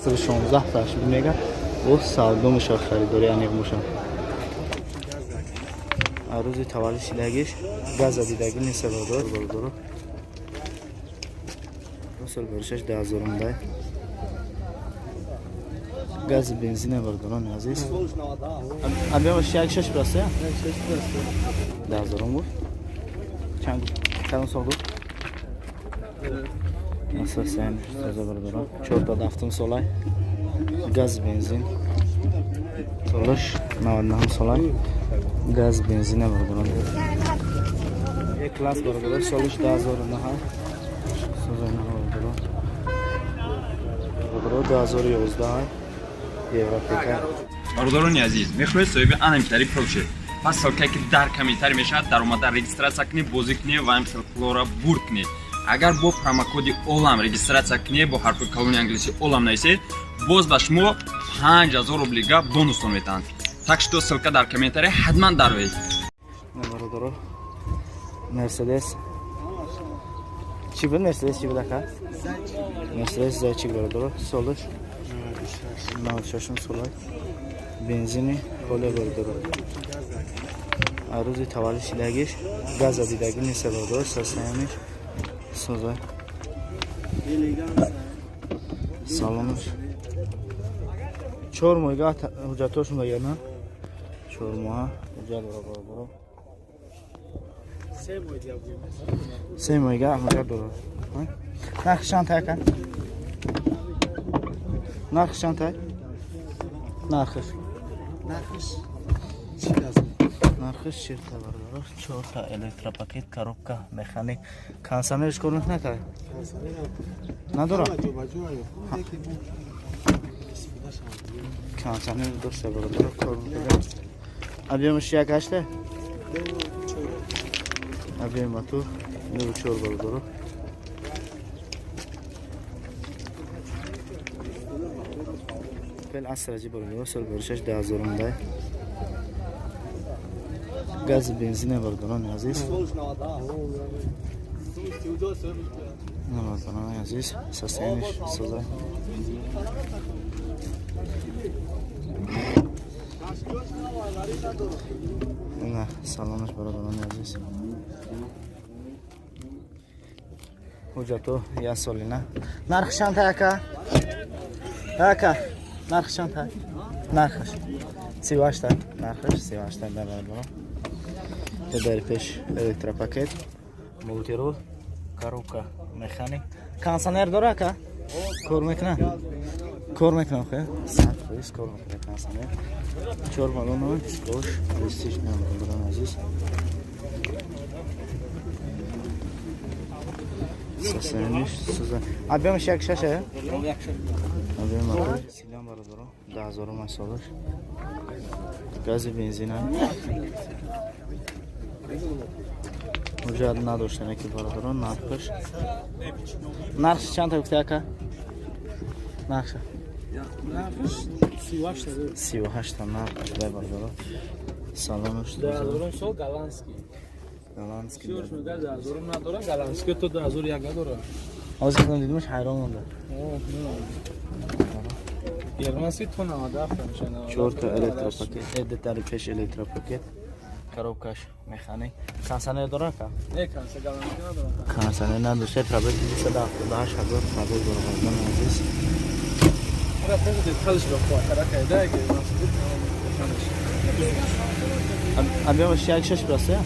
16 تشبیه میگه و سالدو میشه خریداری انیق روزی تولد شیلگیش گاز دیدگی نیست بردار رسل برشش 10,000 ده گاز بنزین برداران عزیز ابیا باشه یک شش برسه 10,000 بود چند سال بود اساساً تازه برداران 4 تا دفتم سالای گاز بنزین سالش 99 سالای گاز بنزین بردارم یک کلاس بردارم سالش 10,009 بردارم 2011 یوروپیکا بردارانی عزیز میخواهید صاحب انمیتری پروشه پس سالکه که در کمیتر میشد در اومده رجیستراسیا کنی بازی کنی و امسال فلورا برد کنی اگر با پروموکودی اولام رجیستراسیا کنی با حرف کلمه انگلیسی اولام نیست باز به شما 5,000 روبل بونوس میتند так что ссылка در комментарии حتما دارید برادر مرسدس چی بود مرسدس چی بود اکا مرسدس زایچی برادر سالش 96 سالای بنزینی خاله برادر روزی تولد شیلگیش گاز دیدگی نیست برادر ساسیانش سازه سالانش 4 ماه حجتاشون بگیرن 4 ماه حجت برادر 3 ماه حجت داره نرخ چند تای کن نرخ چند تای نرخش نرخش چه تا برادر 4 تا الکترا پاکت коробка مکانیک کانسانرش کورنت نکرد نداره کانسانر داشته برادر کار میکنه ابیامش یک هشته ابیام تو نو 4 برادر پل اسرجی برادر سال برشش 10,000 ده گاز بنزین برداران عزیز نمازداران عزیز سستینش سازه نه سلامش برادران عزیز حجتو یک سالی نه نرخ چند تا اکا نرخ چند تا نرخش 38 تا نرخش 38 تا برادران تو در پیش الکترا پاکت مولتیرول коробка مکانیک کانسانر داره اکا کار میکنه خیلی ساعت خویش کار میکنه کانسانر 4 بالون سکوش پرستیج نمیدونم عزیز سسنش سوزن ابیامش یک ششه ابیام سیلان برادران 10,000 مسالش گاز بنزین مجرد نداشتن که برادران نرخش چند تا گفته اکا نرخش 38 تا نرخش ده برادران سلامش دارم سال گالانسکی سیورش میگه 10,000 نداره گالانسکی تو 1001 داره از که دیدمش حیران مونده گالانسکی تو 90 میشن 4 تا الکترا پاکت ادتر پیش الکترا پاکت коробкаш механик кансанер дора ка не канса галанти надора кансанер надоше пробег 278 ҳазор пробег бародан азиз ора пробег талиш ба хатара кайда ки абиам шак шаш просе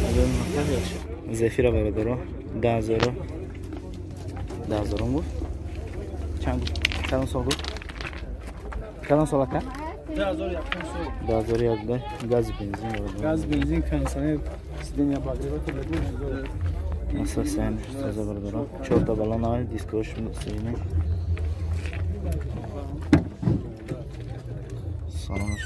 абиам зефира бародаро 10,000 بود چند سال بود کدام سال ка 1001 ده گاز بنزین کانسانر سیدنیا باگریبا تو بدون اساساً تازه بردارم 4 تا بالون های دیسکوش سینه سلامش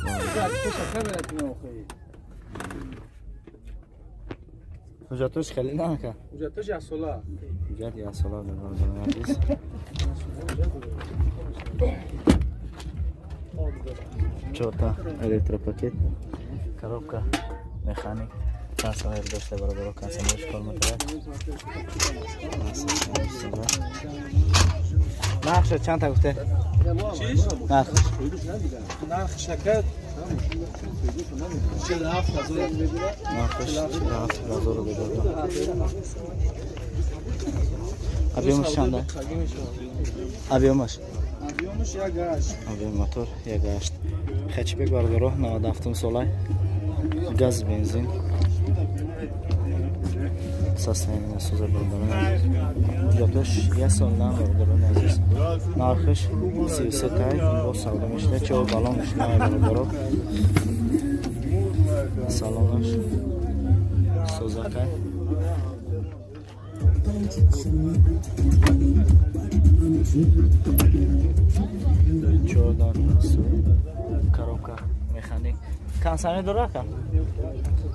حجتش خیلی نه که حجتش یا سالا حجت یا سالا بردارم عزیز 4 تا الکترا پاکت коробка مکانیک کنسانر داشته برابر کنسانرش کار میکنه. نرخش چند تا گفته؟ نرخش نرخ شکر 47,000 میگیره. نرخش 47,000 بده. ابیومش چنده؟ ابیومش ابیوم موتور 1.8 хетчбек бардоро 97 солай газ бензин состояние суза бардоро ҷотош 1 солдан бардоро азиз нархиш 33 тай бо савдо мешуда 4 балонш новай бардоро салонаш сузакай чордан коробка механик консонер дора ка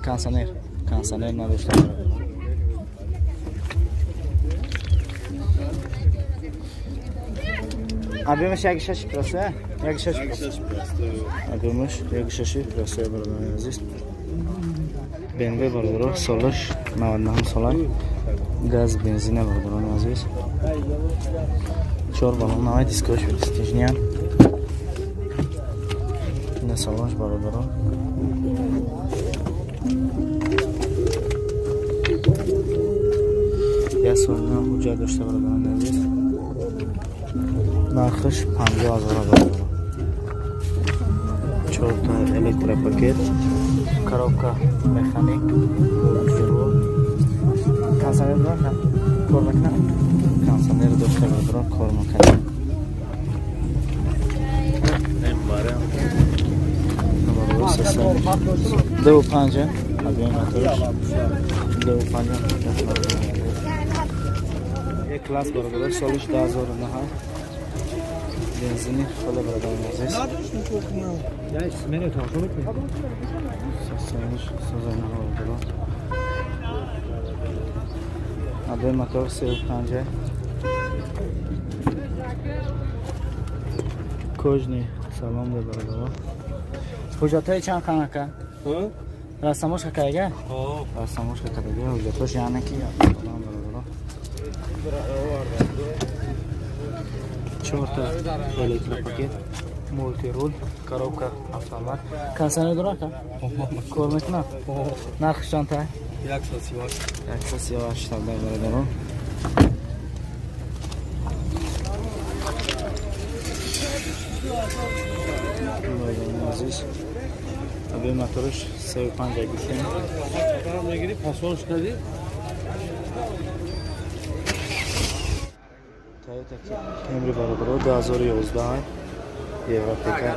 консонер надошта объемш 1.6 проста 1.6 проста объемш 1.6 проста бародар азиз BMW бардоро солаш 99 солай газ бензина бардоро азиз 4 балон новай дискош стижнян на салонш бардоро я солна ҳуҷҷат дошта бардоро азиз нархиш 50,000 бардоро 4 та электропакет коробка механик консонер дошта кор мекунад консонер дошта бардоро кор мекунад دو پنجه объем моторش دو پنجه یک کلاس برابر سالش 2009 بنزینی خود برابر است объем мотор 35 кожный салон برابر ҳуҷҷатҳои чанд қанака рассамош какайга рассамош какайга ҳуҷҷатош яъне ки чорта электропакет мультирул коробка автомат консонер дора ка кор мекунад нархиш чанд та 138 тавдай бародарон азиз объем моторш 35 гуфтем мегири пасвон шудади Toyota Camry баробаро 2011 Европека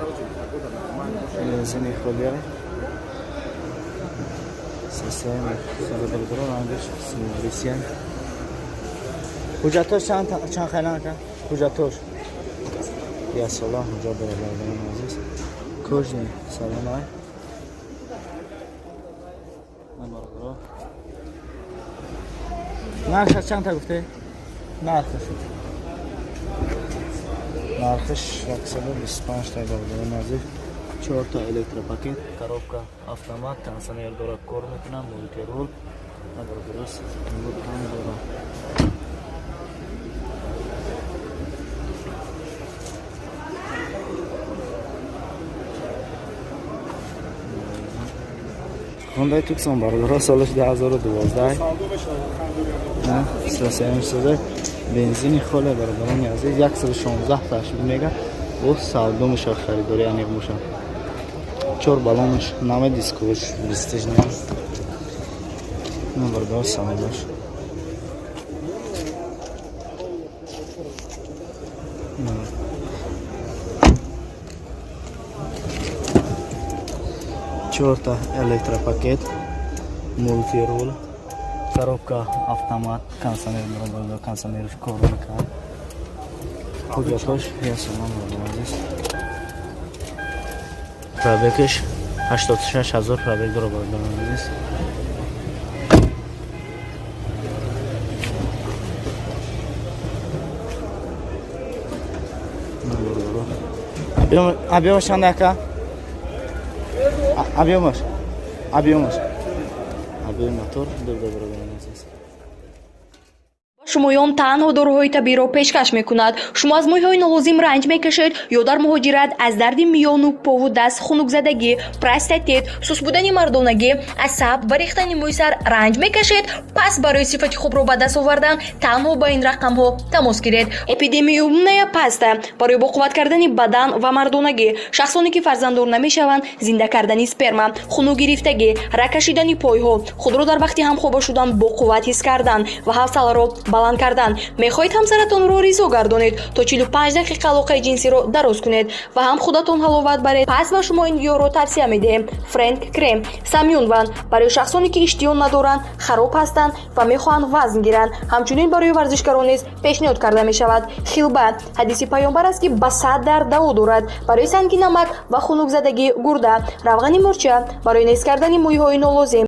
бензини хӯлия система баробаро рангаш симулисия ҳуҷҷатош чанд хайлан ка ҳуҷҷатош я сола ҳуҷҷат баробаро азиз кожни салонай баробаро нархаш чанд та гуфте нархиш 125 та баробаро назир 4 та электропакет коробка автомат консонер дора кор мекунад мультирул баробаро ҳам дора Hyundai Tucson баробаро солаш 2012 370 бензини холе баробаро азиз 116 ташвиқ мега бо савдо муша харидори аниқ муша 4 балонш наме дискош бистижна баробаро савдош чорта электропакет мультирул коробка автомат консонер баробаро консонерш кор мекунад ҳуҷҷатош я салон баробаро азиз пробегиш 86,000 пробег дора баробаро азиз объемш чанд ака объемш Маргои мотор дурда баробарам азиз. шумоён танҳо дороҳои табиро пешкаш мекунад. Шумо аз мӯйҳои нолозим ранҷ мекашед ё дар муҳоҷират аз дарди миёну пову даст, хунукзадагӣ, простатит, сус будани мардонагӣ, асаб ва рехтани мӯй сар ранҷ мекашед? Пас барои сифати хубро ба даст овардан танҳо ба ин рақамҳо тамос гиред. Эпидемияя паста барои боқувват кардани бадан ва мардонагӣ, шахсоне ки фарзанддор намешаванд, зинда кардани сперма, хунук гирифтагӣ, рак кашидани пойҳо, худро дар вақти ҳамхоба шудан боқувват ҳис кардан ва ҳавсаларо баланд кардан. Мехоҳед ҳамсаратонро ризо гардонед то 45 дақиқа алоқаи ҷинсиро дароз кунед ва ҳам худатон ҳаловат баред. Пас ба шумо ин гиёҳро тавсия медиҳем. Фрэнк крем самюнван барои шахсоне ки иштиҳон надоранд, хароб ҳастанд ва мехоҳанд вазн гиранд. Ҳамчунин барои варзишгарон низ пешниҳод карда мешавад. Хилба ҳадиси паёнбар аст ки ба 100 даво дорад. Барои санги намак ва хунукзадагӣ гурда. Равғани мурча барои нест кардани мӯйҳои нолозим.